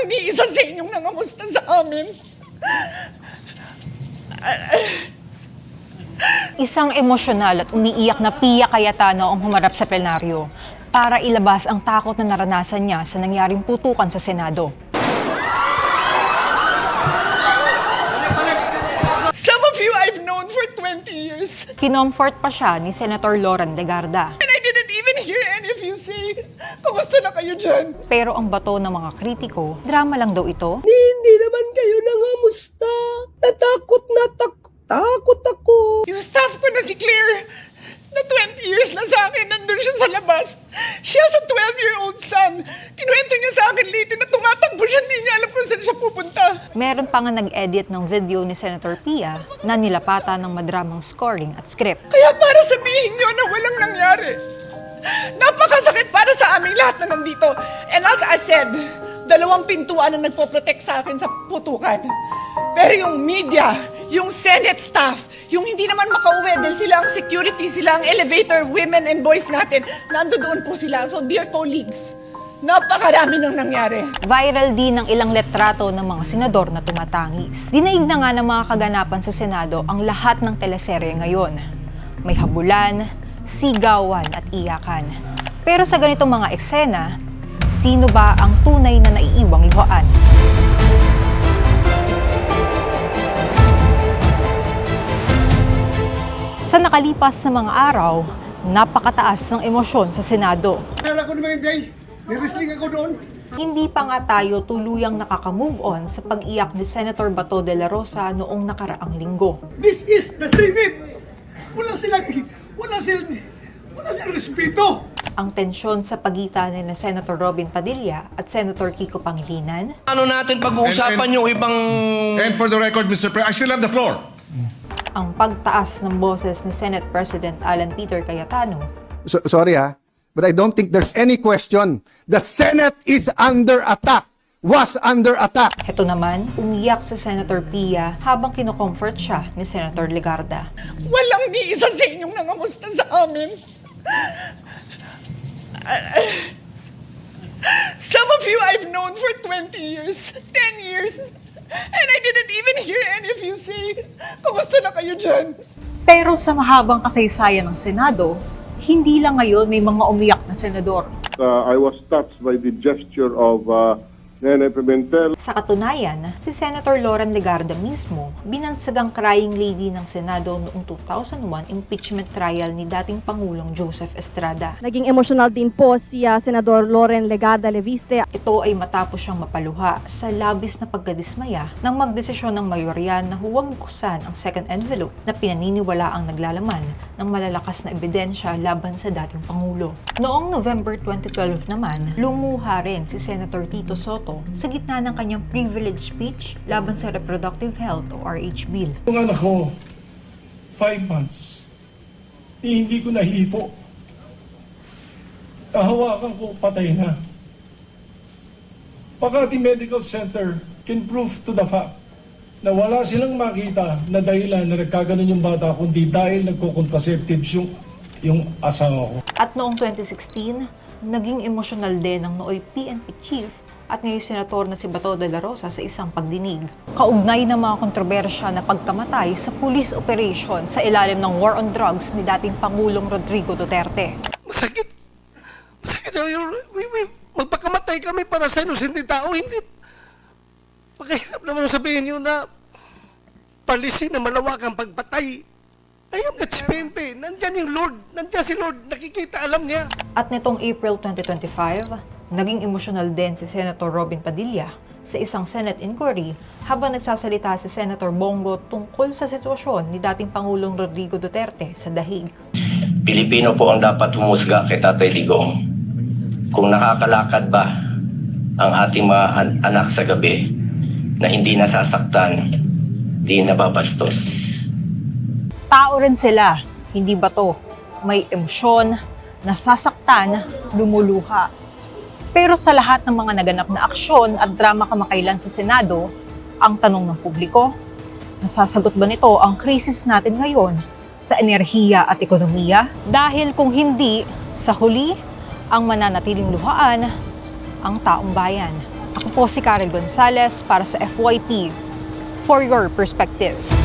Walang ni isa sa inyong nangamusta sa amin. Isang emosyonal at umiiyak na Pia Cayetano ang humarap sa plenaryo para ilabas ang takot na naranasan niya sa nangyaring putukan sa Senado. Some of you I've known for 20 years. Kinomfort pa siya ni Senator Loren Legarda. And I didn't even hear any of you say, kumusta na kayo dyan? Pero ang bato ng mga kritiko, drama lang daw ito. Hindi naman kayo nangamusta. Takot ako. Yung staff ko na si Claire, na 20 years na sa akin, nandun siya sa labas. She has a 12-year-old son. Kinuwento niya sa akin late na tumatakbo siya, hindi niya alam kung saan siya pupunta. Meron pa nga nag-edit ng video ni Senator Pia na nilapatan ng madramang scoring at script. Kaya para sabihin niyo na walang nangyari. Napakasakit para sa aming lahat na nandito. And as I said, 2 pintuan na nagpo-protect sa akin sa putukan. Pero yung media, yung Senate staff, yung hindi naman makauwi dahil sila ang security, sila ang elevator women and boys natin, nandoon po sila. So dear colleagues, napakarami nang nangyari. Viral din ang ilang letrato ng mga senador na tumatangis. Dinaig na nga ng mga kaganapan sa Senado ang lahat ng teleserye ngayon. May habulan, sigawan at iyakan. Pero sa ganitong mga eksena, sino ba ang tunay na naiiwang luhaan? Sa nakalipas na mga araw, napakataas ng emosyon sa Senado. Pera ko naman hindi. Nirisling ako doon. Hindi pa nga tayo tuluyang nakaka-move on sa pag-iyak ni Senator Bato de la Rosa noong nakaraang linggo. This is the Senate. Wala silang respeto. Ang tensyon sa pagitan ni Senator Robin Padilla at Senator Kiko Pangilinan, Ano natin pag-uusapan yung ibang... And for the record, Mr. President, I still have the floor. ang pagtaas ng boses ni Senate President Alan Peter Cayetano, Sorry but I don't think there's any question. The Senate is under attack. Was under attack. heto naman, umiyak sa Senator Pia habang kinocomfort siya ni Senator Legarda. Walang ni isa sa inyong nangamusta sa amin. Some of you I've known for 20 years, 10 years. And I didn't even hear any of you say, kumusta na kayo dyan? Pero sa mahabang kasaysayan ng Senado, hindi lang ngayon may mga umiyak na senador. I was touched by the gesture of Nene Pimentel. Sa katunayan, si Senator Loren Legarda mismo, binansagang crying lady ng Senado noong 2001 impeachment trial ni dating Pangulong Joseph Estrada. Naging emosyonal din po si Senador Loren Legarda Leviste. Ito ay matapos siyang mapaluha sa labis na pagkadismaya nang magdesisyon ng mayorya na huwag buksan ang second envelope na pinaniniwala ang naglalaman ng malalakas na ebidensya laban sa dating Pangulo. Noong November 2012 naman, lumuha rin si Senator Tito Soto sa gitna ng kanyang privilege speech laban sa Reproductive Health o RH Bill. Yung anak ko, 5 months, hindi ko nahipo. Nahawakan ko, patay na. Makati Medical Center can prove to the fact na wala silang makita na dahilan na nagkaganon yung bata kundi dahil nagko-contraceptives yung asawa ko. At noong 2016, naging emosyonal din ang nooy PNP chief at ngayon senator na si Bato de la Rosa sa isang pagdinig. Kaugnay ng mga kontrobersya na pagkamatay sa police operation sa ilalim ng war on drugs ni dating Pangulong Rodrigo Duterte. Masakit. Magpakamatay kami para sa inosente tao. Hindi. Pakahirap naman sabihin nyo na palisi na malawak ang pagpatay. I am not si PNP. Nandyan yung Lord. Nandyan si Lord. Nakikita, alam niya. At nitong April 2025, naging emosyonal din si Senator Robin Padilla sa isang Senate inquiry habang nagsasalita si Senator Bongo tungkol sa sitwasyon ni dating Pangulong Rodrigo Duterte sa Dahig. Pilipino po ang dapat humusga kay Tatay Digong. Kung nakakalakad ba ang ating mga anak sa gabi na hindi nasasaktan, di nababastos. Tao rin sila, hindi bato. May emosyon, nasasaktan, lumuluha. Pero sa lahat ng mga naganap na aksyon at drama kamakailan sa Senado, ang tanong ng publiko, nasasagot ba nito ang krisis natin ngayon sa enerhiya at ekonomiya? Dahil kung hindi, sa huli, ang mananatiling luhaan, ang taong bayan. Ako po si Karen Gonzalez para sa FYP, For Your Perspective.